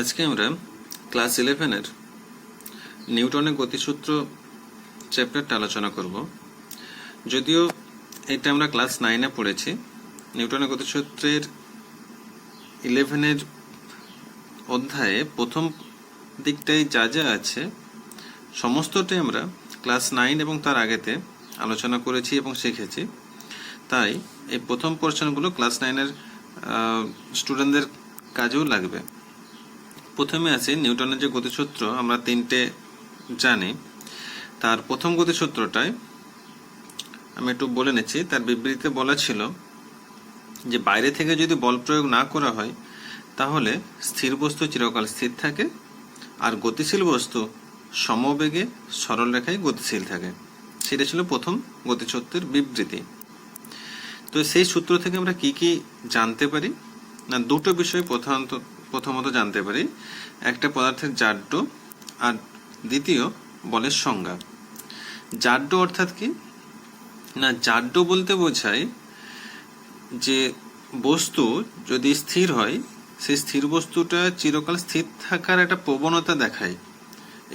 আজকে আমরা ক্লাস 11-এর নিউটনের গতিসূত্র চ্যাপ্টারটা আলোচনা করব। যদিও এটা আমরা ক্লাস 9-এ পড়েছি। নিউটনের গতিসূত্রের 11-এর অধ্যায়ে প্রথম দিকটাই যা যা আছে সমস্তটাই আমরা ক্লাস 9 এবং তার আগেতে আলোচনা করেছি এবং শিখেছি। তাই এই প্রথম পোর্শনগুলো ক্লাস 9-এর স্টুডেন্টদের কাজেও লাগবে। প্রথমে আছে নিউটনের যে গতিসূত্র আমরা তিনটে জানি। তার প্রথম গতিসূত্রটায় আমি একটু বলে নিচ্ছি। তার বিবৃতিতে বলা ছিল যে বাইরে থেকে যদি বল প্রয়োগ না করা হয় তাহলে স্থির বস্তু চিরকাল স্থির থাকে, আর গতিশীল বস্তু সমবেগে সরল রেখায় গতিশীল থাকে। সেটা ছিল প্রথম গতিসূত্রের বিবৃতি। তো সেই সূত্র থেকে আমরা কি কি জানতে পারি না, দুটো বিষয় প্রথমত জানতে পারি। একটা পদার্থের জাড্য, আর দ্বিতীয় বলের সংজ্ঞা। জাড্য অর্থাৎ কি না, জাড্য বলতে বোঝায় যে বস্তু যদি স্থির হয় সেই স্থির বস্তুটা চিরকাল স্থির থাকার একটা প্রবণতা দেখায়,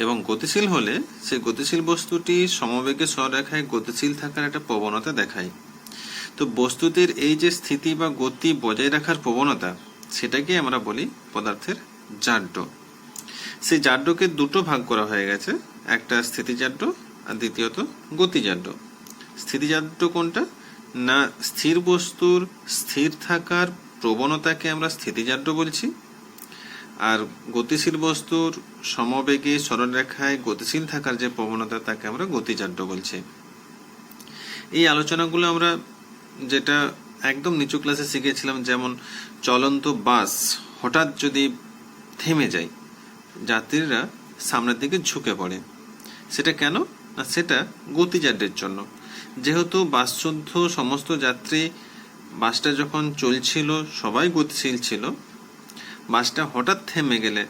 এবং গতিশীল হলে সেই গতিশীল বস্তুটি সমবেগে সরলরেখায় গতিশীল থাকার একটা প্রবণতা দেখায়। তো বস্তুটির এই যে স্থিতি বা গতি বজায় রাখার প্রবণতা, সেটাকে আমরা বলি পদার্থের জাড্য। সেই জাড্যকে দুটো ভাগ করা হয়ে গেছে, একটা স্থিতিজাড্য আর দ্বিতীয়ত গতিজাড্য। স্থিতিজাড্য কোনটা না, স্থির বস্তুর স্থির থাকার প্রবণতাকে আমরা স্থিতিজাড্য বলছি, আর গতিশীল বস্তুর সমবেগে সরলরেখায় গতিশীল থাকার যে প্রবণতা তাকে আমরা গতিজাড্য বলছি। এই আলোচনাগুলো আমরা যেটা একদম নিচু ক্লাসে শিখেছিলাম, যেমন চলন্ত বাস হঠাৎ যদি থেমে যায়, যাত্রীরা সামনের দিকে ঝুঁকে পড়ে, সেটা কেন না, সেটা গতিজাড্যের জন্য। যেহেতু বাসযুদ্ধ সমস্ত যাত্রী, বাসটা যখন চলছিল সবাই গতিশীল ছিল, বাসটা হঠাৎ থেমে গেলে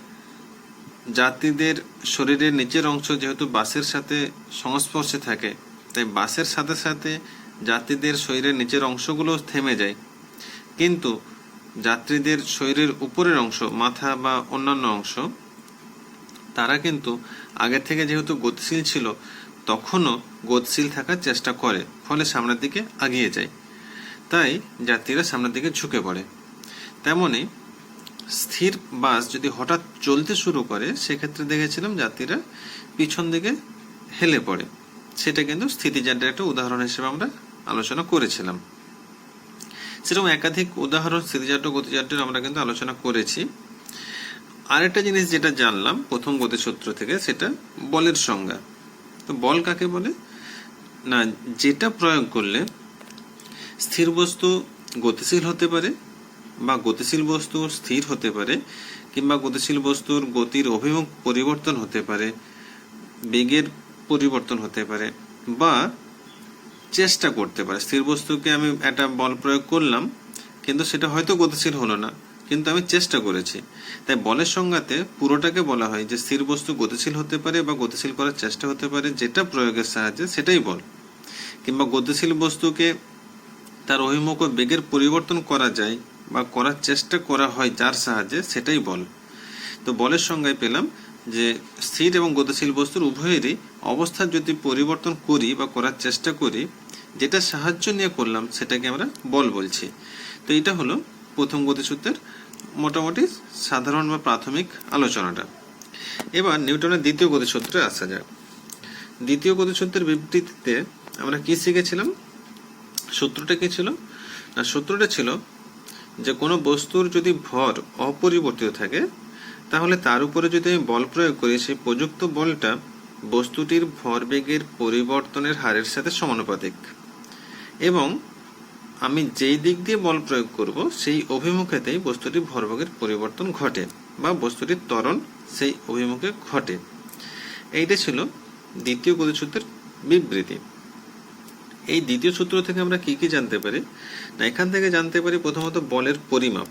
যাত্রীদের শরীরের নিচের অংশ যেহেতু বাসের সাথে সংস্পর্শে থাকে, তাই বাসের সাথে সাথে যাত্রীদের শরীরের নিচের অংশগুলো থেমে যায়, কিন্তু যাত্রীদের শরীরের উপরের অংশ, মাথা বা অন্যান্য অংশ, তারা কিন্তু আগে থেকে যেহেতু গতিশীল ছিল তখনও গতিশীল থাকার চেষ্টা করে, ফলে সামনের দিকে এগিয়ে যায়, তাই যাত্রীরা সামনের দিকে ঝুঁকে পড়ে। তেমনি স্থির বাস যদি হঠাৎ চলতে শুরু করে, সেক্ষেত্রে দেখেছিলাম যাত্রীরা পিছন দিকে হেলে পড়ে। সেটা কিন্তু স্থিতিজাড্যের একটা উদাহরণ হিসেবে আমরা আলোচনা করেছিলাম। সেরকম একাধিক উদাহরণ স্থিতিজাড্য গতিজাড্যের আমরা কিন্তু আলোচনা করেছি। আরেকটা জিনিস যেটা জানলাম প্রথম গতিসূত্র থেকে, সেটা বলের সংজ্ঞা। তো বল কাকে বলে না, যেটা প্রয়োগ করলে স্থির বস্তু গতিশীল হতে পারে, বা গতিশীল বস্তু স্থির হতে পারে, কিংবা গতিশীল বস্তুর গতির অভিমুখ পরিবর্তন হতে পারে, বেগের পরিবর্তন হতে পারে, বা চেষ্টা করতে পারে। স্থির বস্তুকে আমি একটা বল প্রয়োগ করলাম, কিন্তু সেটা হয়তো গতিশীল হলো না, কিন্তু আমি চেষ্টা করেছি। তাই বলের সংজ্ঞাতে পুরোটাকে বলা হয় যে স্থির বস্তু গতিশীল হতে পারে বা গতিশীল করার চেষ্টা হতে পারে, যেটা প্রয়োগের সাহায্যে সেটাই বল। কিংবা গতিশীল বস্তুকে তার অভিমুখ ও বেগের পরিবর্তন করা যায় বা করার চেষ্টা করা হয় যার সাহায্যে, সেটাই বল। তো বলের সংজ্ঞায় পেলাম যে স্থির এবং গতিশীল বস্তুর উভয়েরই অবস্থা যদি পরিবর্তন করি বা করার চেষ্টা করি, যেটা সাহায্য নিয়ে করলাম সেটাকে আমরা বল বলছি। তো এটা হলো প্রথম গতিসূত্রের মোটামুটি সাধারণ বা প্রাথমিক আলোচনাটা। এবার নিউটনের দ্বিতীয় গতিসূত্রে আসা যাক। দ্বিতীয় গতিসূত্রের বিবৃতিতে আমরা কি শিখেছিলাম? সূত্রটা কি ছিল না, সূত্রটা ছিল যে কোনো বস্তুর যদি ভর অপরিবর্তিত থাকে, তাহলে তার উপরে যদি আমি বল প্রয়োগ করি, সেই প্রযুক্ত বলটা বস্তুটির ভরবেগের পরিবর্তনের হারের সাথে সমানুপাতিক, এবং আমি যেই দিক দিয়ে বল প্রয়োগ করব সেই অভিমুখেতেই বস্তুটির ভরবেগের পরিবর্তন ঘটে, বা বস্তুটির ত্বরণ সেই অভিমুখে ঘটে। এইটা ছিল দ্বিতীয় গতিসূত্রের বিবৃতি। এই দ্বিতীয় সূত্র থেকে আমরা কি কি জানতে পারি না, এখান থেকে জানতে পারি প্রথমত বলের পরিমাপ,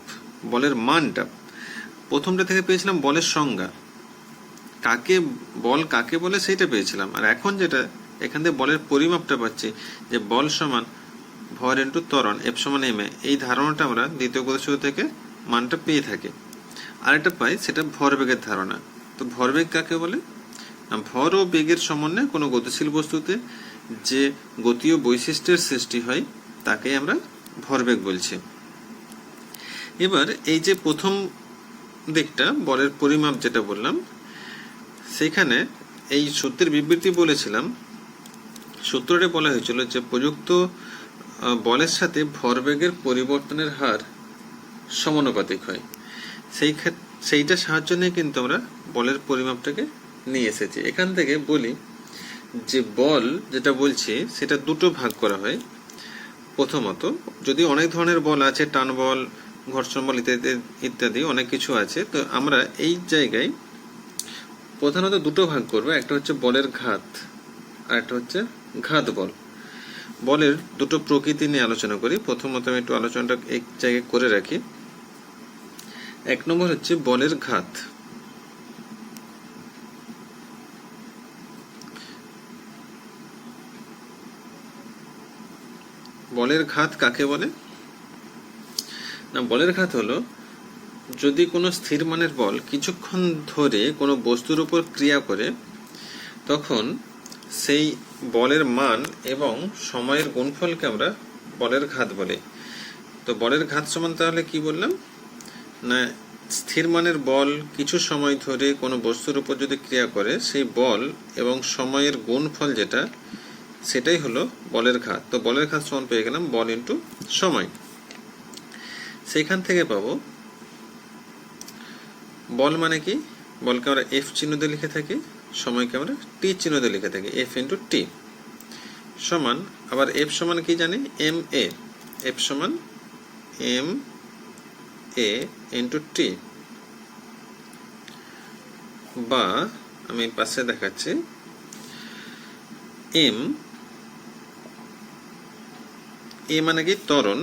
বলের মানটা। প্রথমটা থেকে পেয়েছিলাম বলের সংজ্ঞা, কাকে বলে সেইটা পেয়েছিলাম, আর এখন যেটা এখান থেকে বলের পরিমাপটা পাচ্ছি, যে বল সমান ভর ইন্টু ত্বরণ, এফ সমান এম এ। এই ধারণাটা আমরা দ্বিতীয় গতিসূত্র থেকে মানটা পেয়ে থাকি। আরেকটা পাই, সেটা ভরবেগের ধারণা। তো ভরবেগ কাকে বলে? না, ভর ও বেগের সমন্বয়ে কোনো গতিশীল বস্তুতে যে গতীয় বৈশিষ্ট্যের সৃষ্টি হয় তাকে আমরা ভরবেগ বলছি। এবার এই যে প্রথম দিকটা বলের পরিমাপ যেটা বললাম, সেখানে এই সূত্রের বিবৃতি বলেছিলাম। সূত্রটা বলা হয়েছিল যে প্রযুক্ত বলের সাথে ভরবেগের পরিবর্তনের হার সমানুপাতিক হয়। সেইটা সাহায্য নিয়ে কিন্তু আমরা বলের পরিমাপটাকে নিয়ে এসেছি। এখান থেকে বলি যে বল যেটা বলছি সেটা দুটো ভাগ করা হয়। প্রথমত, যদি অনেক ধরনের বল আছে, টান বল, ঘর্ষণ বল ইত্যাদি ইত্যাদি অনেক কিছু আছে, তো আমরা এই জায়গায় প্রধানত দুটো ভাগ করবো। একটা হচ্ছে বলের ঘাত আর একটা হচ্ছে ঘাত বল। বলের দুটো প্রকৃতি নিয়ে আলোচনা করি। প্রথমত আমি একটু আলোচনাটা এক জায়গায় করে রাখি। এক নম্বর হচ্ছে বলের ঘাত। বলের ঘাত কাকে বলে? না, বলের ঘাত হলো যদি কোনো স্থির মানের বল কিছুক্ষণ ধরে কোনো বস্তুর উপর ক্রিয়া করে, তখন সেই বলের মান এবং সময়ের গুণফলকে আমরা বলের ঘাত বলি। তো বলের ঘাত সমান তাহলে কি বললাম? না, স্থির মানের বল কিছু সময় ধরে কোনো বস্তুর উপর যদি ক্রিয়া করে, সেই বল এবং সময়ের গুণফল যেটা, সেটাই হলো বলের ঘাত। তো বলের ঘাত সমান পেয়ে গেলাম বল ইন্টু সময়। সেইখান থেকে পাবো বল মানে কি? বলকে আমরা এফ চিহ্ন দিয়ে লিখে থাকি, সময়কে আমরা টি চিহ্ন দিয়ে লিখে থাকি, এফ ইন্টু টি সমান, আবার এফ সমান কি জানি? M A. এফ সমান এম এ ইন্টু টি, বা আমি পাশে দেখাচ্ছি এম এ মানে কি? ত্বরণ।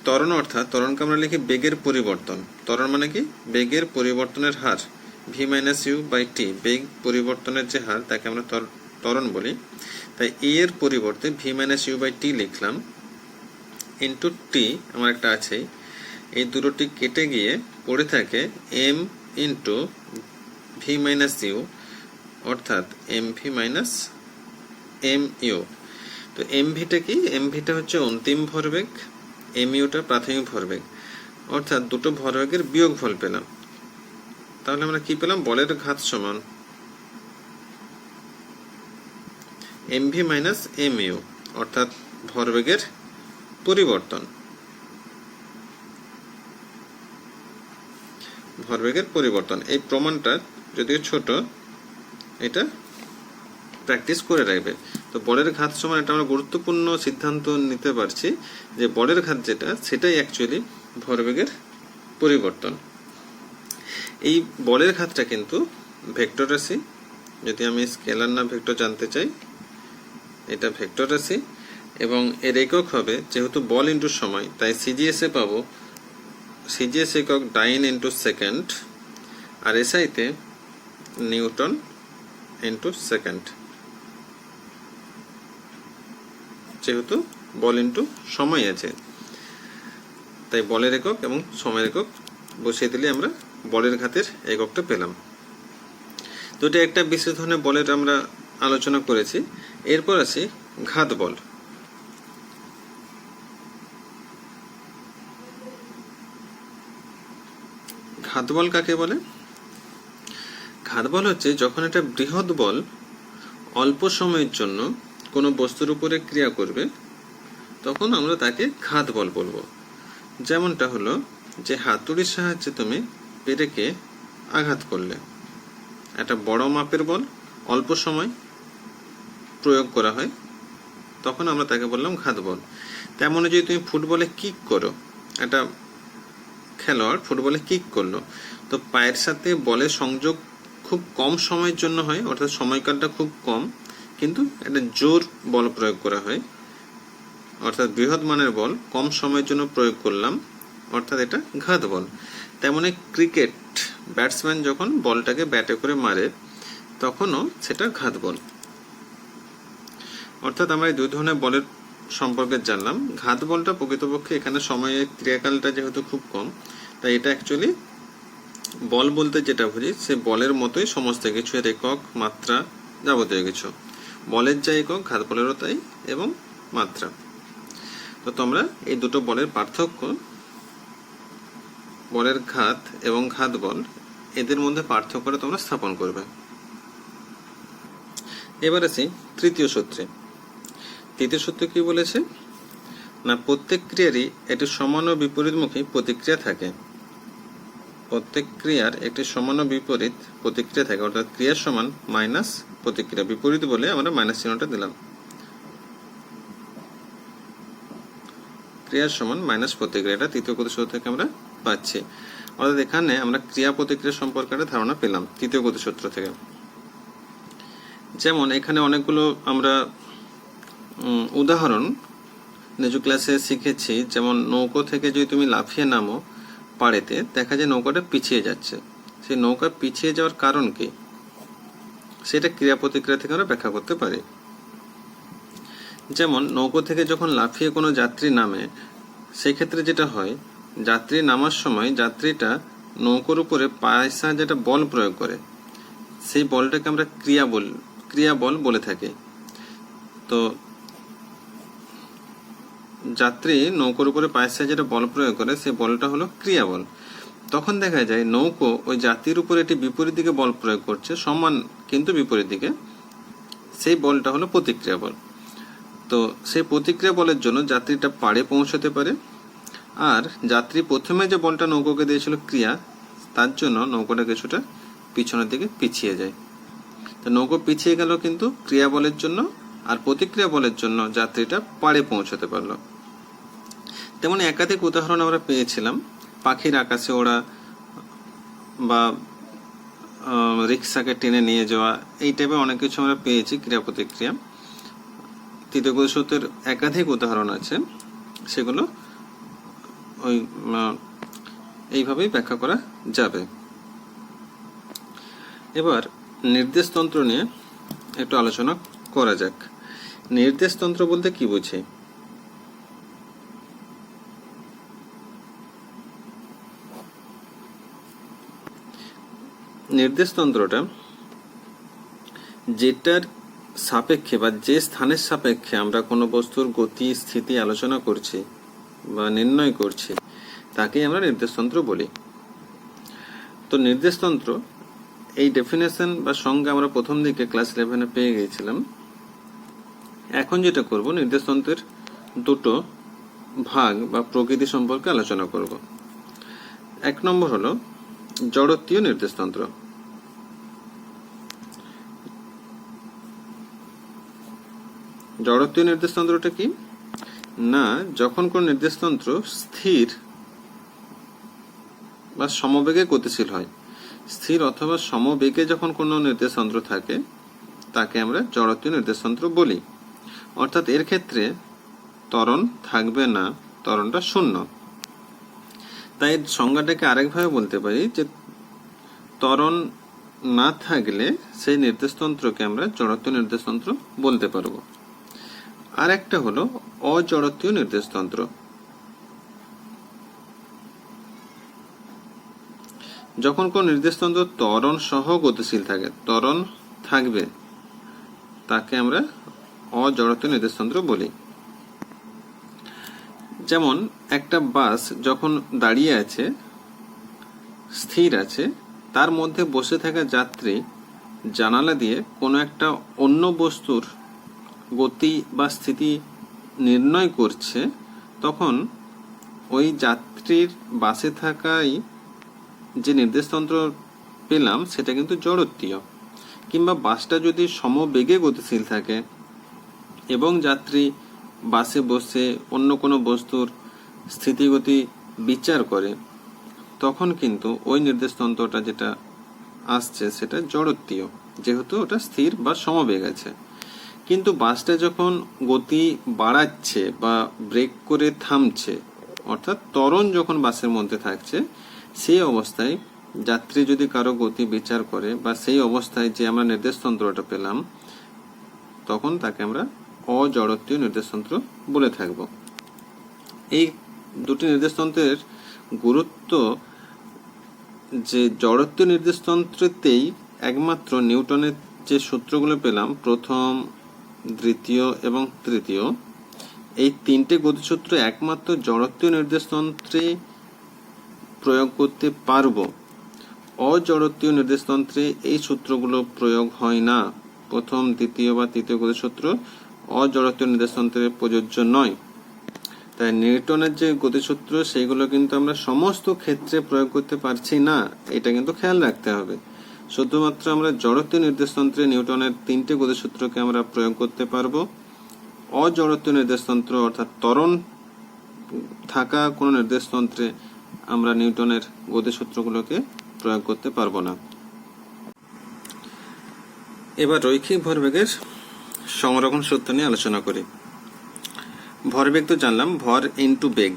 ত্বরণ অর্থাৎ ত্বরণকে আমরা লিখি বেগের পরিবর্তন। ত্বরণ মানে কি? বেগের পরিবর্তনের হার V minus you by T. বেগ পরিবর্তনের যে হার তাকে আমরা ত্বরণ বলি। তাই এ এর পরিবর্তে V minus you by T লিখলাম, ইন্টু টি আমার একটা আছেই। এই দুটোটি কেটে গিয়ে পড়ে থাকে M into V minus U, অর্থাৎ M V minus M U. তো এম ভিটা কি? এম ভিটা হচ্ছে অন্তিম ভরবেগ, এম ইউটা প্রাথমিক ভরবেগ, অর্থাৎ দুটো ভরবেগের বিয়োগফল পেলাম। তাহলে আমরা কি পেলাম? বলের ঘাত সমান m V minus M u, অর্থাৎ ভরবেগের পরিবর্তন। ভরবেগের পরিবর্তন। এই প্রমাণটা যদিও ছোট, এটা প্র্যাকটিস করে রাখবে। তো বলের ঘাত সমান এটা আমরা গুরুত্বপূর্ণ সিদ্ধান্ত নিতে পারছি যে বলের ঘাত যেটা, সেটাই অ্যাকচুয়ালি ভরবেগের পরিবর্তন। এই বলের ঘাতটা কিন্তু ভেক্টর রাশি। যদি আমি স্কেলার না ভেক্টর জানতে চাই, এটা ভেক্টর রাশি এবং এর একক হবে, যেহেতু বল ইন্টু সময়, তাই সিজিএস এ পাবো সিজিএস একক ডাইন ইন্টু সেকেন্ড, আর এসআইতে নিউটন ইন্টু সেকেন্ড, যেহেতু বল ইন্টু সময় আছে, তাই বলের একক এবং সময়ের একক বসিয়ে দিলে আমরা বলের ঘাতের এককটা পেলাম। তো এটা একটা বিশেষ ধরনের বলের আমরা আলোচনা করেছি। এরপর আছে ঘাত বল। ঘাত বল কাকে বলে? ঘাত বল হচ্ছে যখন একটা বৃহৎ বল অল্প সময়ের জন্য কোনো বস্তুর উপরে ক্রিয়া করবে, তখন আমরা তাকে ঘাত বল বলবো। যেমনটা হলো যে হাতুড়ির সাহায্যে তুমি পেরেকে আঘাত করলে, একটা বড় মাপের বল অল্প সময় প্রয়োগ করা হয়, তখন আমরা তাকে বললাম ঘাত বল। তেমনই যদি তুমি ফুটবলে কিক করো, একটা খেলোয়াড় ফুটবলে কিক করলো, তো পায়ের সাথে বলের সংযোগ খুব কম সময়ের জন্য হয়, অর্থাৎ সময়কালটা খুব কম, কিন্তু একটা জোর বল প্রয়োগ করা হয়, অর্থাৎ বৃহৎ মানের বল কম সময়ের জন্য প্রয়োগ করলাম, অর্থাৎ এটা ঘাত বল। তেমনি ক্রিকেট ব্যাটসম্যান যখন বলটাকে ব্যাটে করে মারে, তখনও সেটা ঘাত বল। অর্থাৎ আমরা এই দুই ধরনের বলের সম্পর্কে জানলাম। ঘাত বলটা প্রকৃতপক্ষে এখানে সময়ের ক্রিয়াকালটা যেহেতু খুব কম, তাই এটা অ্যাকচুয়ালি বল বলতে যেটা বুঝি সে বলের মতোই সমস্ত কিছু, এর একক, মাত্রা, যাবতীয় কিছু। বলের যা একক, ঘাত বলেরও তাই, এবং মাত্রা। তো তোমরা এই দুটো বলের পার্থক্য, বলের ঘাত এবং ঘাত বল, এদের মধ্যে পার্থক্যটা তোমরা স্থাপন করবে। এবার আসি তৃতীয় সূত্রে। তৃতীয় সূত্র কি বলেছে না, প্রত্যেক ক্রিয়ারই একটি সমান ও বিপরীতমুখী প্রতিক্রিয়া থাকে। প্রত্যেক ক্রিয়ার একটি সমান ও বিপরীত প্রতিক্রিয়া থাকে, অর্থাৎ ক্রিয়া সমান মাইনাস প্রতিক্রিয়া। বিপরীত বলে আমরা মাইনাস চিহ্নটা দিলাম। ক্রিয়া সমান মাইনাস প্রতিক্রিয়া, এটা তৃতীয় গতি সূত্র থেকে আমরা পাচ্ছি। অর্থাৎ এখানে আমরা ক্রিয়া প্রতিক্রিয়া সম্পর্কে একটা ধারণা পেলাম তৃতীয় গতি সূত্র থেকে। যেমন এখানে অনেকগুলো আমরা উদাহরণ নিজ ক্লাসে শিখেছি। যেমন নৌকো থেকে যদি তুমি লাফিয়ে নামো পাড়েতে, দেখা যায় নৌকাটা পিছিয়ে যাচ্ছে। সেই নৌকা পিছিয়ে যাওয়ার কারণ কি, সেটা ক্রিয়া প্রতিক্রিয়া থেকে আমরা ব্যাখ্যা করতে পারি। যেমন নৌকো থেকে যখন লাফিয়ে কোনো যাত্রী নামে, সেই ক্ষেত্রে যেটা হয়, যাত্রী নামার সময় যাত্রীটা নৌকোর উপরে পায়ের সাহায্যে যেটা বল প্রয়োগ করে, সেই বলটাকে আমরা ক্রিয়া বল বলে থাকি। তো যাত্রী নৌকোর উপরে পায়ের সাহায্যে যেটা বল প্রয়োগ করে, সেই বলটা হলো ক্রিয়া বল। তখন দেখা যায় নৌকো ওই যাত্রীর উপরে একটি বিপরীত দিকে বল প্রয়োগ করছে, সমান কিন্তু বিপরীত দিকে, সেই বলটা হলো প্রতিক্রিয়া বল। তো সেই প্রতিক্রিয়া বলের জন্য যাত্রীটা পাড়ে পৌঁছতে পারে, আর যাত্রী প্রথমে যে বলটা নৌকোকে দিয়েছিল ক্রিয়া, তার জন্য নৌকোটা কিছুটা পিছনের দিকে পিছিয়ে যায়। তো নৌকো পিছিয়ে গেল কিন্তু ক্রিয়া বলের জন্য, আর প্রতিক্রিয়া বলের জন্য যাত্রীটা পাড়ে পৌঁছতে পারলো। তেমন একাধিক উদাহরণ আমরা পেয়েছিলাম, পাখির আকাশে ওড়া বা রিক্সাকে টেনে নিয়ে যাওয়া, এই টাইপের অনেক কিছু আমরা পেয়েছি ক্রিয়া প্রতিক্রিয়া। তৃতীয় গতি সূত্রের একাধিক উদাহরণ আছে, সেগুলো ওই এইভাবেই ব্যাখ্যা করা যাবে। এবার নির্দেশতন্ত্র নিয়ে একটু আলোচনা করা যাক। নির্দেশতন্ত্র বলতে কি বুঝি? নির্দেশতন্ত্রটা যেটার সাপেক্ষে বা যে স্থানের সাপেক্ষে আমরা কোনো বস্তুর গতি স্থিতি আলোচনা করছি বা নির্ণয় করছি, তাকেই আমরা নির্দেশতন্ত্র বলি। তো নির্দেশতন্ত্র এই ডেফিনেশন বা সংজ্ঞা আমরা প্রথম দিকে ক্লাস 11-এ পেয়ে গিয়েছিলাম। এখন যেটা করব, নির্দেশতন্ত্রের দুটো ভাগ বা প্রকৃতি সম্পর্কে আলোচনা করব। এক নম্বর হলো জড়ত্বীয় নির্দেশতন্ত্র। জড়ত্বীয় নির্দেশতন্ত্রটা কি না, যখন কোন নির্দেশতন্ত্র স্থির বা সমবেগে গতিশীল হয়, স্থির অথবা সমবেগে যখন কোনো নির্দেশতন্ত্র থাকে, তাকে আমরা জড়ত্বীয় নির্দেশতন্ত্র বলি। অর্থাৎ এর ক্ষেত্রে ত্বরণ থাকবে না, ত্বরণটা শূন্য। তাই সংজ্ঞাটাকে আরেকভাবে বলতে পারি যে ত্বরণ না থাকলে সেই নির্দেশতন্ত্রকে আমরা জড়ত্বীয় নির্দেশতন্ত্র বলতে পারবো। আর একটা হলো অজড়ত্বীয় নির্দেশতন্ত্র। যখন কোন নির্দেশতন্ত্র ত্বরণ সহ গতিশীল থাকে, ত্বরণ থাকবে, তাকে আমরা অজড়ত্বীয় নির্দেশতন্ত্র বলি। যেমন একটা বাস যখন দাঁড়িয়ে আছে, স্থির আছে, তার মধ্যে বসে থাকা যাত্রী জানালা দিয়ে কোনো একটা অন্য বস্তুর গতি বা স্থিতি নির্ণয় করছে, তখন ওই যাত্রীর বাসে থাকাই যে নির্দেশতন্ত্র পেলাম সেটা কিন্তু জড়ত্বীয়। কিংবা বাসটা যদি সমবেগে গতিশীল থাকে এবং যাত্রী বাসে বসে অন্য কোনো বস্তুর স্থিতিগতি বিচার করে, তখন কিন্তু ওই নির্দেশতন্ত্রটা যেটা আসছে সেটা জড়ত্বীয়, যেহেতু ওটা স্থির বা সমবেগ আছে। কিন্তু বাসটা যখন গতি বাড়াচ্ছে বা ব্রেক করে থামছে, অর্থাৎ ত্বরণ যখন বাসের মধ্যে থাকছে, সেই অবস্থায় যাত্রী যদি কারো গতি বিচার করে বা সেই অবস্থায় যে আমরা নির্দেশতন্ত্রটা পেলাম, তখন তাকে আমরা অজড়ত্বীয় নির্দেশতন্ত্র বলে থাকব। এই দুটি নির্দেশতন্ত্রের গুরুত্ব যে জড়ত্ব নির্দেশতন্ত্রতেই একমাত্র নিউটনের যে সূত্রগুলো পেলাম, প্রথম, দ্বিতীয় এবং তৃতীয়, এই তিনটে গতিসূত্র একমাত্র জড়ত্বীয় নির্দেশতন্ত্রে প্রয়োগ করতে পারবো। অজড়ত্বীয় নির্দেশতন্ত্রে এই সূত্রগুলো প্রয়োগ হয় না। প্রথম, দ্বিতীয় বা তৃতীয় গতিসূত্র অজড়ত্বীয় নির্দেশতন্ত্রে প্রযোজ্য নয়। তাই নিউটনের যে গতিসূত্র সেইগুলো কিন্তু আমরা সমস্ত ক্ষেত্রে প্রয়োগ করতে পারছি না, এটা কিন্তু খেয়াল রাখতে হবে। শুধুমাত্র আমরা জড়ত্বীয় নির্দেশতন্ত্রে নিউটনের তিনটে গতিসূত্রকে আমরা প্রয়োগ করতে পারবো। অজড়ত্বীয় নির্দেশতন্ত্র অর্থাৎ ত্বরণ থাকা কোনো নির্দেশতন্ত্রে আমরা নিউটনের গতিসূত্রগুলোকে প্রয়োগ করতে পারবো না। এবার রৈখিক ভরবেগের সংরক্ষণ সূত্র নিয়ে আলোচনা করি। ভরবেগ তো জানলাম, ভর ইনটু বেগ,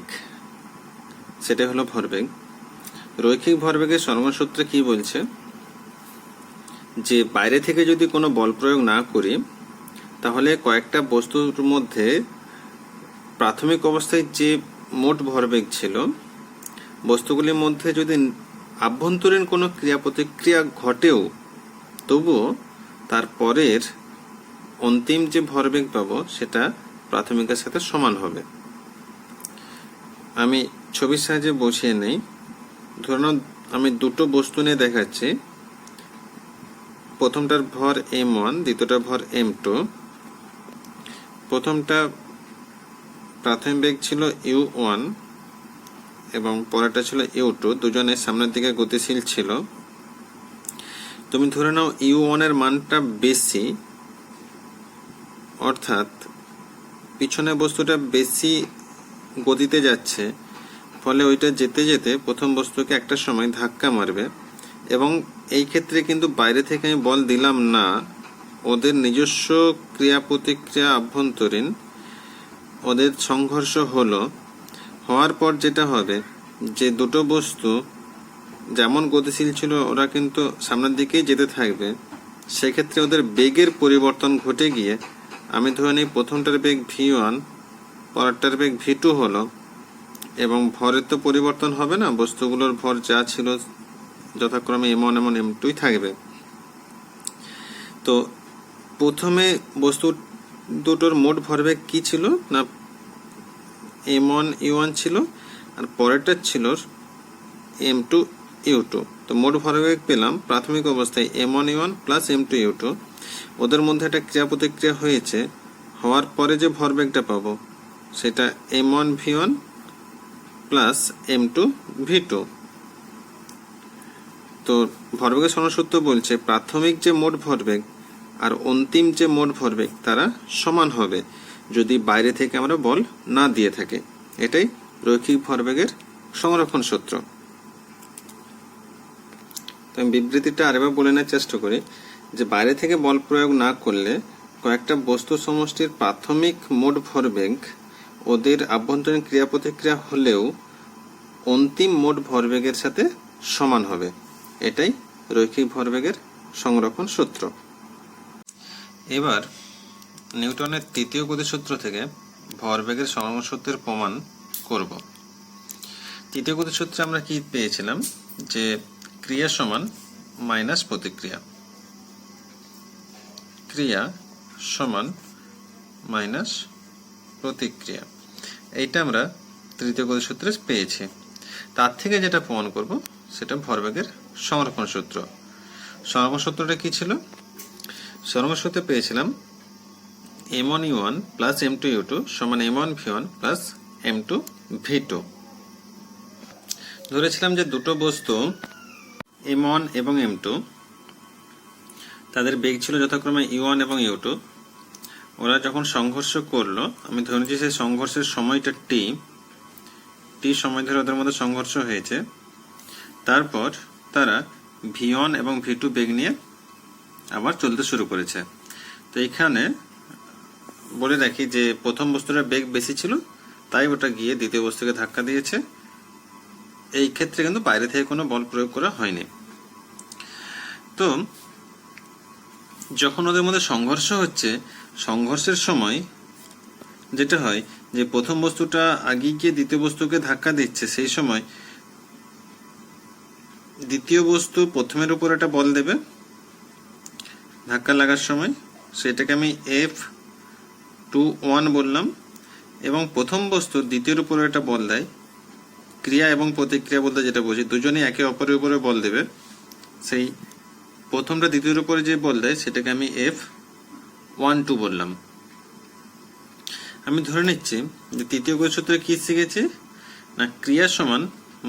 সেটা হলো ভরবেগ। রৈখিক ভরবেগের সংরক্ষণ সূত্রে কি বলছে, যে বাইরে থেকে যদি কোনো বল প্রয়োগ না করি তাহলে কয়েকটা বস্তুর মধ্যে প্রাথমিক অবস্থায় যে মোট ভরবেগ ছিল, বস্তুগুলির মধ্যে যদি আভ্যন্তরীণ কোনো ক্রিয়া প্রতিক্রিয়া ঘটেও তবুও তারপরের অন্তিম যে ভরবেগ পাবো সেটা প্রাথমিকের সাথে সমান হবে। আমি ছবির সাহায্যে বসিয়ে নেই। ধরুন আমি দুটো বস্তু নিয়ে দেখাচ্ছি, প্রথমটার ভর m1, দ্বিতীয়টার ভর m2। প্রথমটা প্রাথমিক বেগ ছিল u1 এবং পরেরটা ছিল u2, দুজনের সামনের দিকে গতিশীল ছিল। তুমি ধরে নাও u1 এর মানটা বেশি, অর্থাৎ পিছনে বস্তুটা বেশি গতিতে যাচ্ছে, ফলে ওইটা যেতে যেতে প্রথম বস্তুকে একটা সময় ধাক্কা মারবে। এবং এই ক্ষেত্রে কিন্তু বাইরে থেকে আমি বল দিলাম না, ওদের নিজস্ব ক্রিয়া প্রতিক্রিয়া আভ্যন্তরীণ, ওদের সংঘর্ষ হওয়ার পর যেটা হবে, যে দুটো বস্তু যেমন গতিশীল ছিল ওরা কিন্তু সামনের দিকেই যেতে থাকবে। সেক্ষেত্রে ওদের বেগের পরিবর্তন ঘটে গিয়ে আমি ধরে নিই প্রথমটার বেগ v1, পরেরটার বেগ v2 হলো, এবং ভরের তো পরিবর্তন হবে না, বস্তুগুলোর ভর যা ছিল যথাক্রমে m1 এবং m2 থাকবে। তো প্রথমে বস্তু দুটোর মোট ভরবেগ কি ছিল না, m1 u1 ছিল, আর পরেরটা ছিল m2 u2। তো মোট ভরবেগ পেলাম প্রাথমিক অবস্থায় m1 u1 plus m2 u2। ওদের মধ্যে একটা ক্রিয়া প্রতিক্রিয়া হয়েছে, হওয়ার পরে যে ভরবেগটা পাবো সেটা m1 v1 plus m2 v2। তো ভরবেগের সংরক্ষণ সূত্র বলছে প্রাথমিক যে মোট ভরবেগ আর অন্তিম যে মোট ভরবেগ তারা সমান হবে যদি বাইরে থেকে আমরা বল না দিয়ে থাকি। এটাই রৈখিক ভরবেগের সংরক্ষণ সূত্র। তো আমি বিবৃতিটা আরেকবার বলে নেওয়ার চেষ্টা করি, যে বাইরে থেকে বল প্রয়োগ না করলে কয়েকটা বস্তু সমষ্টির প্রাথমিক মোট ভরবেগ ওদের আভ্যন্তরীণ ক্রিয়া প্রতিক্রিয়া হলেও অন্তিম মোট ভরবেগের সাথে সমান হবে। এটাই রৈখিক ভরবেগের সংরক্ষণ সূত্র। এবার নিউটনের তৃতীয় গতিসূত্র থেকে ভরবেগের সংরক্ষণ সূত্রের প্রমাণ করব। তৃতীয় গতিসূত্রে আমরা কি পেয়েছিলাম, যে ক্রিয়া সমান মাইনাস প্রতিক্রিয়া, ক্রিয়া সমান মাইনাস প্রতিক্রিয়া, এইটা আমরা তৃতীয় গতিসূত্রে পেয়েছি। তার থেকে যেটা প্রমাণ করব সেটা ভরবেগের সংরক্ষণ সূত্র। সংরক্ষণ সূত্রটা কি ছিল, সংরক্ষণ সূত্রে পেয়েছিলাম m1 u1 plus m2 u2 সমান m1 v1 plus m2 v2। ধরেছিলাম যে দুটো বস্তু m1 এবং m2, তাদের বেগ ছিল যথাক্রমে u1 এবং u2। ওরা যখন সংঘর্ষ করলো, আমি ধরে নিচ্ছি সেই সংঘর্ষের সময়টা t সময় ধরে ওদের মধ্যে সংঘর্ষ হয়েছে। তারপর তারা v1 এবং v2 বেগ নিয়ে আবার চলতে শুরু করেছে। তো এখানে বলে রাখি যে প্রথম বস্তুটার বেগ বেশি ছিল, তাই ওটা গিয়ে দ্বিতীয় বস্তুকে ধাক্কা দিয়েছে। এই ক্ষেত্রে কিন্তু বাইরে থেকে কোনো বল প্রয়োগ করা হয়নি। তো যখন ওদের মধ্যে সংঘর্ষ হচ্ছে, সংঘর্ষের সময় যেটা হয় যে প্রথম বস্তুটা আগে গিয়ে দ্বিতীয় বস্তুকে ধাক্কা দিচ্ছে, সেই সময় দ্বিতীয় বস্তু প্রথমের উপর একটা বল দেবে ধাক্কা লাগার সময়, সেটাকে আমি F21 বললাম, এবং প্রথম বস্তু দ্বিতীয়ের উপরে একটা বল দেয়, ক্রিয়া এবং প্রতিক্রিয়া বলতে যেটা বুঝি, দুজনেই একে অপরের উপরে বল দেবে, সেই প্রথমটা দ্বিতীয়ের উপরে যে বল দেয় সেটাকে আমি F12 বললাম। আমি ধরে নিচ্ছি যে তৃতীয় গতির সূত্রে কি শিখেছি না, ক্রিয়া সমান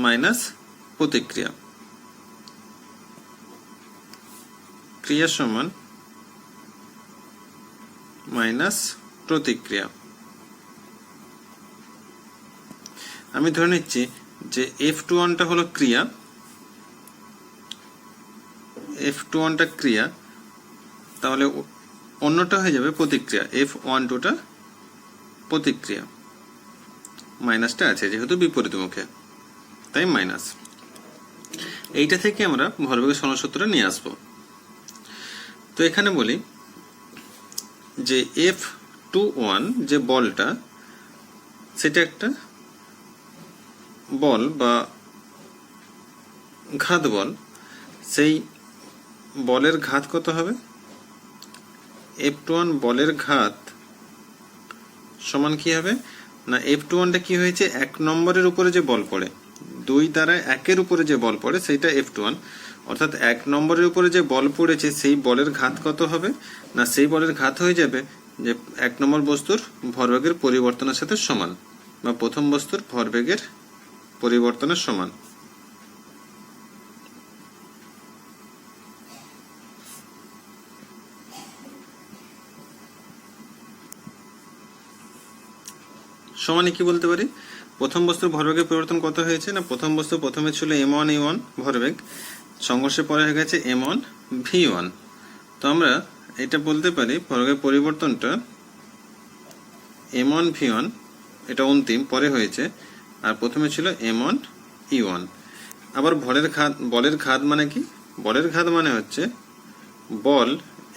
মাইনাস প্রতিক্রিয়া, ক্রিয়া সমান মাইনাস প্রতিক্রিয়া। আমি ধরে নিচ্ছি যে F21টা হলো ক্রিয়া, F21টা ক্রিয়া, তাহলে অন্যটা হয়ে যাবে প্রতিক্রিয়া, F12টা প্রতিক্রিয়া। মাইনাসটা আছে যেহেতু বিপরীত মুখে, তাই মাইনাস। এইটা থেকে আমরা ভরবেগের সরল সূত্রটা নিয়ে আসব। তো এখানে বলি যে F21 যে বলটা, সেটা একটা বল বা ঘাত বল। সেই বলের ঘাত কত হবে? F21 বলের ঘাত সমান কি হবে না, F21টা কি হয়েছে, 1 নম্বরের উপরে যে বল পড়ে, 2 দ্বারা 1-এর উপরে যে বল পড়ে সেইটা F21, অর্থাৎ 1 নম্বরের উপরে যে বল পড়েছে সেই বলের ঘাত কত হবে না, সেই বলের ঘাত হয়ে যাবে যে 1 নম্বর বস্তুর ভরবেগের পরিবর্তনের সাথে সমান, বা প্রথম বস্তুর ভরবেগের পরিবর্তনের সমান। সমানে কি বলতে পারি, প্রথম বস্তুর ভরবেগের পরিবর্তন কত হয়েছে না, প্রথম বস্তু প্রথমে ছিল m1e1 ভরবেগ, সংঘর্ষের পরে হয়ে গেছে m1v1। তো আমরা এটা বলতে পারি ভরবেগের পরিবর্তনটা m1v1, এটা অন্তিম পরে হয়েছে, আর প্রথমে ছিল m1e1। আবার বলের ঘাত মানে কি, বলের ঘাত মানে হচ্ছে বল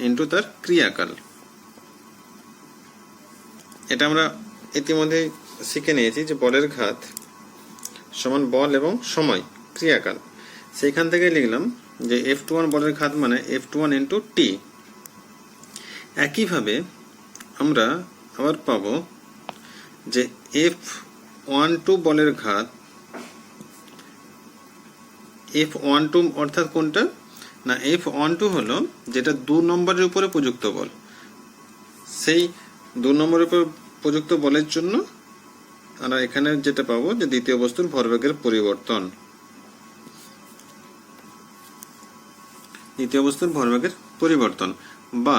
ইন্টু তার ক্রিয়াকাল। এটা আমরা ইতিমধ্যে শিখে নিয়েছি যে বলের ঘাত সমান বল এবং সময় ক্রিয়াকাল। সেইখান থেকে লিখলাম যে F21 বলের ঘাত মানে F21 ইন্টু টি। একইভাবে আমরা আবার পাবো যে F12 বলের ঘাত, F12 অর্থাৎ কোনটা না, F12 হলো যেটা 2 নম্বরের উপরে প্রযুক্ত বল, সেই 2 নম্বরের উপর প্রযুক্ত বলের জন্য আমরা এখানে যেটা পাবো যে দ্বিতীয় বস্তুর ভরবেগের পরিবর্তন, দ্বিতীয় বস্তুর ভরবেগের পরিবর্তন, বা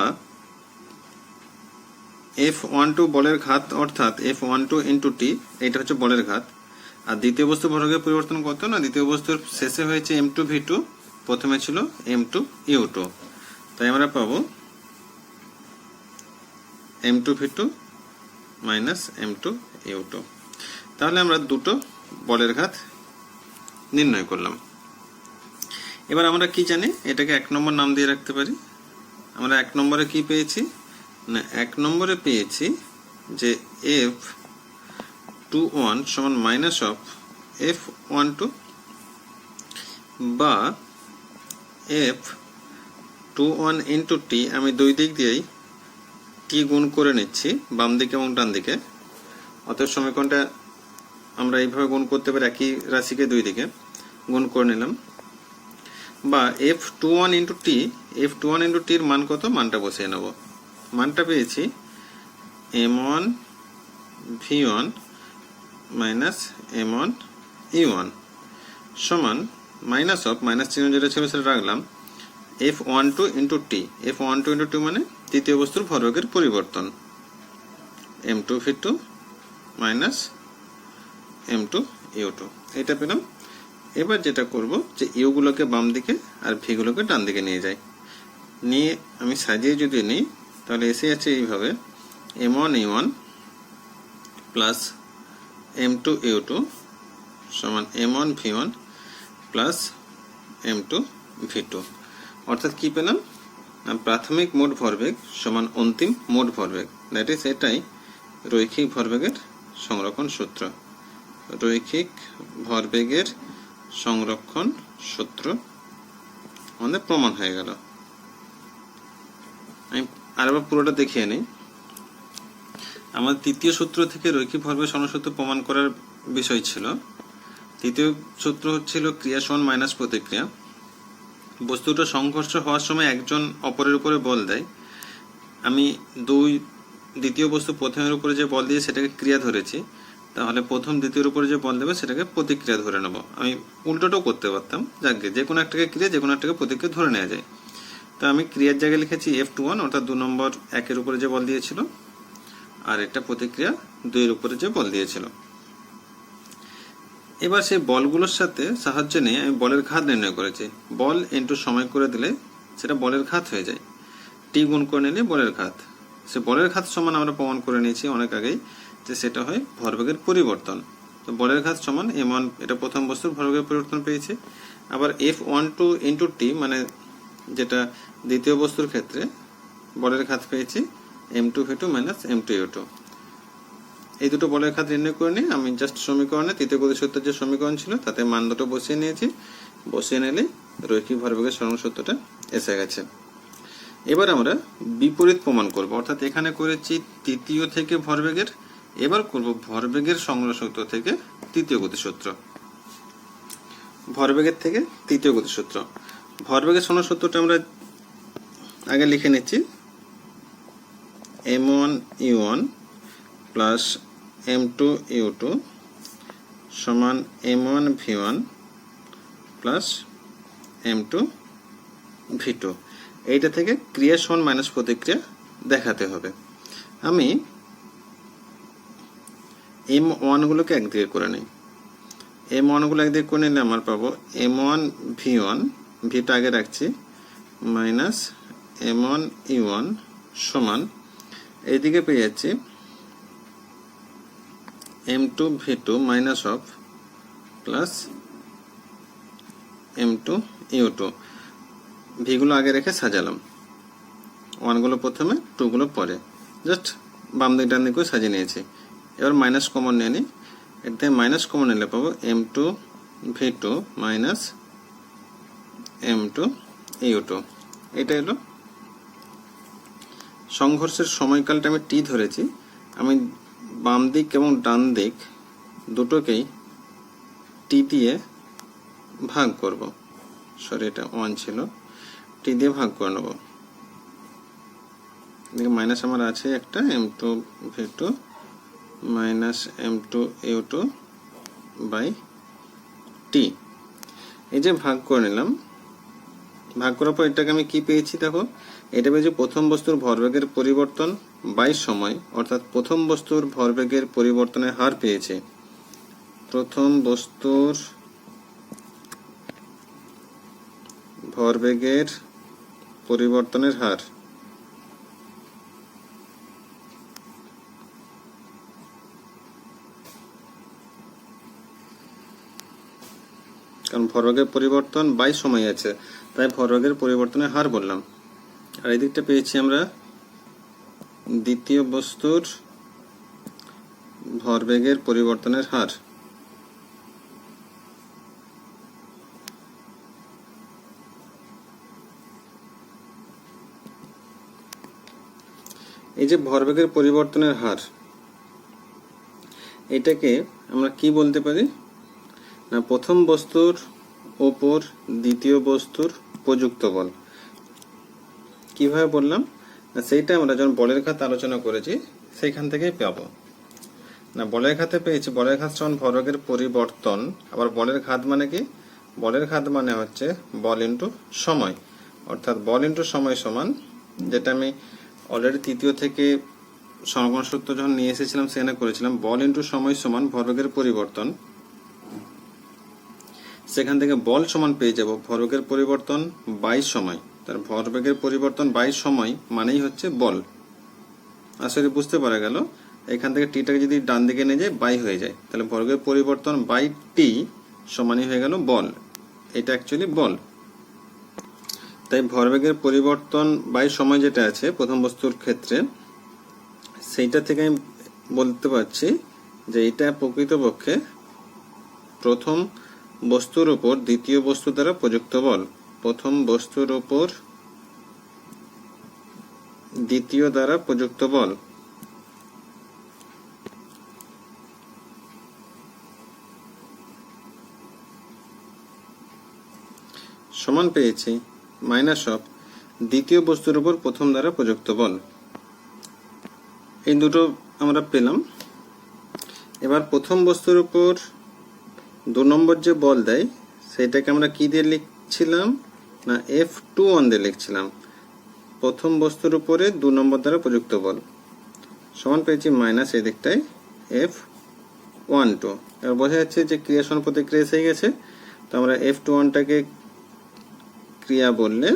F12 বলের ঘাত অর্থাৎ F12 ইন্টু টি, এটা হচ্ছে বলের ঘাত। আর দ্বিতীয় বস্তুর ভরবেগের পরিবর্তন কত না, দ্বিতীয় বস্তুর শেষে হয়েছে m2v2, প্রথমে ছিল m2u2, তাই আমরা পাবো m2v2 মাইনাস m2u2। তাহলে আমরা দুটো বলের ঘাত নির্ণয় করলাম। এবার আমরা কি জানি, এটাকে 1 নম্বর নাম দিয়ে রাখতে পারি। আমরা 1 নম্বরে কি পেয়েছি না, 1 নম্বরে পেয়েছি যে F21 সমান মাইনাস অফ F12, বা F21 ইন্টু টি, আমি দুই দিক দিয়েই টি গুণ করে নিচ্ছি, বাম দিকে এবং ডান দিকে। অতএব সমীকরণটা আমরা এইভাবে গুণ করতে পারি, একই রাশিকে দুই দিকে গুণ করে নিলাম। বা F21 into T, F21 into টির মান কত, মানটা বসিয়ে নেব। মানটা পেয়েছি m1v1 মাইনাস m1e1 সমান মাইনাস অফ, মাইনাস চিহ্ন যেটা ছিল সেটা রাখলাম, F12 into T, F12 into T মানে তৃতীয় বস্তুর ভরবেগের পরিবর্তন, m2v2 মাইনাস m2u2, এটা পেলাম। এবার যেটা করব যে ইউ গুলোকে বাম দিকে আর ভি গুলোকে ডান দিকে নিয়ে যাই, নিয়ে আমি সাজিয়ে যদি নিই তাহলে এসে আছে এইভাবে m1e1 প্লাস m2u2 সমান m1v1 প্লাস m2v2। অর্থাৎ কি পেলাম, প্রাথমিক মোট ভরবেগ সমান অন্তিম মোট ভরবেগ, দ্যাট ইজ এটাই রৈখিক ভরবেগের সংরক্ষণ সূত্র, রৈখিক ভরবেগের সংরক্ষণ সূত্র আমাদের প্রমাণ হয়ে গেল। আমি আরেকবার পুরোটা দেখিয়ে নিই। আমার তৃতীয় সূত্র থেকে রৈখিক ভরবেগ সরণসূত্র প্রমাণ করার বিষয় ছিল। তৃতীয় সূত্র হচ্ছিল ক্রিয়া সমান মাইনাস প্রতিক্রিয়া। বস্তুটা সংঘর্ষ হওয়ার সময় একজন অপরের উপরে বল দেয়। আমি দ্বিতীয় বস্তু প্রথমের উপরে যে বল দিয়ে সেটাকে ক্রিয়া ধরেছি, তাহলে প্রথম দ্বিতীয়ের উপরে যে বল দেবে সেটাকে প্রতিক্রিয়া ধরে নেব। আমি উল্টোটাও করতে পারতাম, যাকে যে কোনো একটাকে ক্রিয়া, যে কোনো একটাকে প্রতিক্রিয়া ধরে নেওয়া যায়। তো আমি ক্রিয়ার জায়গায় লিখেছি F21, অর্থাৎ 2 নম্বর 1-এর উপরে যে বল দিয়েছিল, আর এটা প্রতিক্রিয়া 2-এর উপরে যে বল দিয়েছিল। এবার সেই বলগুলোর সাথে সাহায্য নিয়ে আমি বলের ঘাত নির্ণয় করেছি। বল ইনটু সময় করে দিলে সেটা বলের ঘাত হয়ে যায়, টি গুণ করে নিলে বলের ঘাত। সে বলের ঘাত সমান আমরা প্রমাণ করে নিয়েছি অনেক আগেই যে সেটা হয় ভরবেগের পরিবর্তন। তো বলের ঘাত সমান m1, এটা প্রথম বস্তুর ভরবেগের পরিবর্তন পেয়েছি। আবার F12 ইন্টু টি, মানে যেটা দ্বিতীয় বস্তুর ক্ষেত্রে বলের ঘাত পেয়েছি m2v2 মাইনাস m2u2। এই দুটো বলের ঘাত নির্ণয় করে নিয়ে আমি জাস্ট সমীকরণে তৃতীয় গতিসূত্রের যে সমীকরণ ছিল তাতে মান দুটো বসিয়ে নিয়েছি। বসিয়ে নিলে রৈখিক ভরবেগের সরণসূত্রটা এসে গেছে। এবার আমরা বিপরীত প্রমাণ করব, অর্থাৎ এখানে করেছি তৃতীয় থেকে ভরবেগের, এবার করব ভরবেগের সংগ্রহসূত্র থেকে তৃতীয় গতিসূত্র। ভরবেগের থেকে তৃতীয় গতিসূত্র, ভরবেগের সংগ্রহসূত্রটা আমরা আগে লিখে নিচ্ছি। m1u1 প্লাস m2u2 সমান m1v1 প্লাস m2v2। এইটা থেকে ক্রিয়া সমান মাইনাস প্রতিক্রিয়া দেখাতে হবে। আমি m1 গুলোকে একদিকে করে নিই। m1 গুলো একদিকে করে নিলে আমার পাবো m1v1, ভিটা আগে রাখছি, মাইনাস m1u1 সমান এইদিকে পেয়ে যাচ্ছি m2v2 minus of plus m2u2। ভিগুলো আগে রেখে সাজালাম, 1 গুলো প্রথমে, 2 গুলো পরে, জাস্ট বাম দিক ডান দিক করে সাজিয়ে নিয়েছি। এবার মাইনাস কমন নিয়ে নিই, এর থেকে মাইনাস কমন নিলে পাবো m2v2 মাইনাস m2u2। এটা এলো সংঘর্ষের সময়কালটা আমি টি ধরেছি। আমি বাম দিক এবং ডান দিক দুটোকেই টি দিয়ে ভাগ করব। সরি, এটা 1 ছিল, টি দিয়ে ভাগ করে নেব। এদিকে মাইনাস আমার আছে একটা, m2v2 minus m2u2 by T. এই যে ভাগ করে নিলাম, ভাগ করার পর এটাকে আমি কি পেয়েছি দেখো, এটা পেয়েছি প্রথম বস্তুর ভরবেগের পরিবর্তন বাই সময়, অর্থাৎ প্রথম বস্তুর ভরবেগের পরিবর্তনের হার পেয়েছে। প্রথম বস্তুর ভরবেগের পরিবর্তনের হার, কারণ ভরবেগের পরিবর্তন বাই সময় আছে, তাই ভরবেগের পরিবর্তনের হার বললাম। আর এই দিকটা পেয়েছি আমরা দ্বিতীয় বস্তুর ভরবেগের পরিবর্তনের হার। এই যে ভরবেগের পরিবর্তনের হার, এটাকে আমরা কি বলতে পারি না, প্রথম বস্তুর ওপর দ্বিতীয় বস্তুর প্রযুক্ত বল। কিভাবে বললাম না, সেইটা আমরা যখন বলের ঘাত আলোচনা করেছি সেইখান থেকেই পাবো। না, বলের ঘাতে পেয়েছি বলের ঘাত সমান ভরবেগের পরিবর্তন। আবার বলের ঘাত মানে কি, বলের ঘাত মানে হচ্ছে বল ইন্টু সময়, অর্থাৎ বল ইন্টু সময় সমান, যেটা আমি অলরেডি তৃতীয় থেকে সমগ্র সূত্র যখন নিয়ে এসেছিলাম সেখানে করেছিলাম, বল ইন্টু সময় সমান ভরবেগের পরিবর্তন। সেখান থেকে বল সমান পেয়ে যাব ভরবেগের পরিবর্তন বাই সময়। তার ভরবেগের পরিবর্তন বাই সময় মানেই হচ্ছে বল। আসলে বুঝতে পারা গেল, এখান থেকে টিটাকে যদি ডান দিকে নিয়ে যায় বাই হয়ে যায়, তাহলে ভরবেগের পরিবর্তন বাই টি সমানই হয়ে গেল বল। এটা অ্যাকচুয়ালি বল। তাই ভরবেগের পরিবর্তন বাই সময় যেটা আছে প্রথম বস্তুর ক্ষেত্রে, সেইটা থেকে আমি বলতে পারছি যে এটা প্রকৃতপক্ষে প্রথম বস্তুর উপর দ্বিতীয় বস্তু দ্বারা প্রযুক্ত বল। প্রথম বস্তুর উপর দ্বিতীয় দ্বারা প্রযুক্ত বল। সমান পেয়েছি মাইনাস অফ দ্বিতীয় বস্তুর উপর প্রথম দ্বারা প্রযুক্ত বল। এই দুটো আমরা পেলাম। এবার প্রথম বস্তুর উপর 2 নম্বর যে বল দেয় সেটাকে আমরা কি দিয়ে লিখছিলাম না F21 দিয়ে লিখছিলাম। প্রথম বস্তুর উপরে 2 নম্বর দ্বারা প্রযুক্ত বল সমান পেয়েছি মাইনাস এই দিকটায় F12। এবার বোঝা যাচ্ছে যে ক্রিয়া সমান প্রতিক্রিয়া এসে গেছে। তো আমরা F21টাকে ক্রিয়া বললে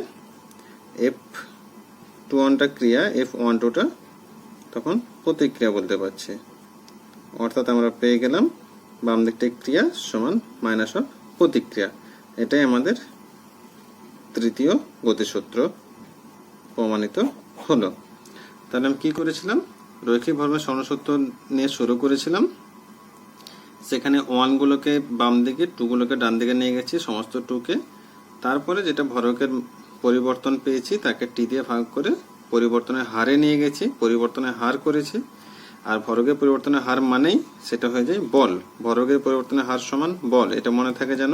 F21টা ক্রিয়া, F12টা তখন প্রতিক্রিয়া বলতে পারছি। অর্থাৎ আমরা পেয়ে গেলাম বাম দিকটায় ক্রিয়া সমান মাইনাস অফ প্রতিক্রিয়া। এটাই আমাদের তৃতীয় গতিসূত্র প্রমাণিত হলো। তাহলে আমি কি করেছিলাম, রৈখিক ভরবেগ সরণসূত্র নিয়ে শুরু করেছিলাম। সেখানে 1 গুলোকে বাম দিকে, 2 গুলোকে ডান দিকে নিয়ে গেছি, সমস্ত 2কে। তারপরে যেটা ভরবেগের পরিবর্তন পেয়েছি তাকে টি দিয়ে ভাগ করে পরিবর্তনের হারে নিয়ে গেছি, পরিবর্তনের হার করেছি। আর ভরবেগের পরিবর্তনের হার মানেই সেটা হয়ে যায় বল। ভরবেগের পরিবর্তনের হার সমান বল, এটা মনে থাকে যেন।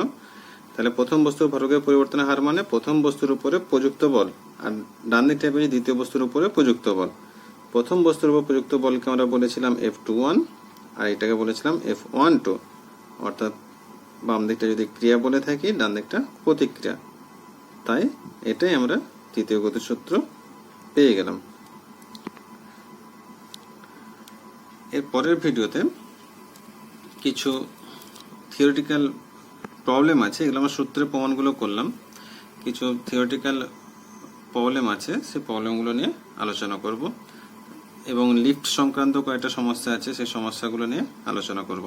তাহলে প্রথম বস্তুর ভরবেগের পরিবর্তনের হার মানে প্রথম বস্তুর উপরে প্রযুক্ত বল, আর ডান দিকটা পেয়েছি দ্বিতীয় বস্তুর উপরে প্রযুক্ত বল। প্রথম বস্তুর উপর প্রযুক্ত বলকে আমরা বলেছিলাম F21 আর এটাকে বলেছিলাম F12। অর্থাৎ বাম দিকটা যদি ক্রিয়া বলে থাকি, ডান দিকটা প্রতিক্রিয়া। তাই এটাই আমরা তৃতীয় গতিসূত্র পেয়ে গেলাম। এর পরের ভিডিওতে কিছু থিওরিটিক্যাল প্রবলেম আছে, এগুলো আমরা সূত্রের প্রমাণগুলো করলাম। কিছু থিওরিটিক্যাল প্রবলেম আছে, সেই প্রবলেমগুলো নিয়ে আলোচনা করব এবং লিফট সংক্রান্ত কয়েকটা সমস্যা আছে, সেই সমস্যাগুলো নিয়ে আলোচনা করব।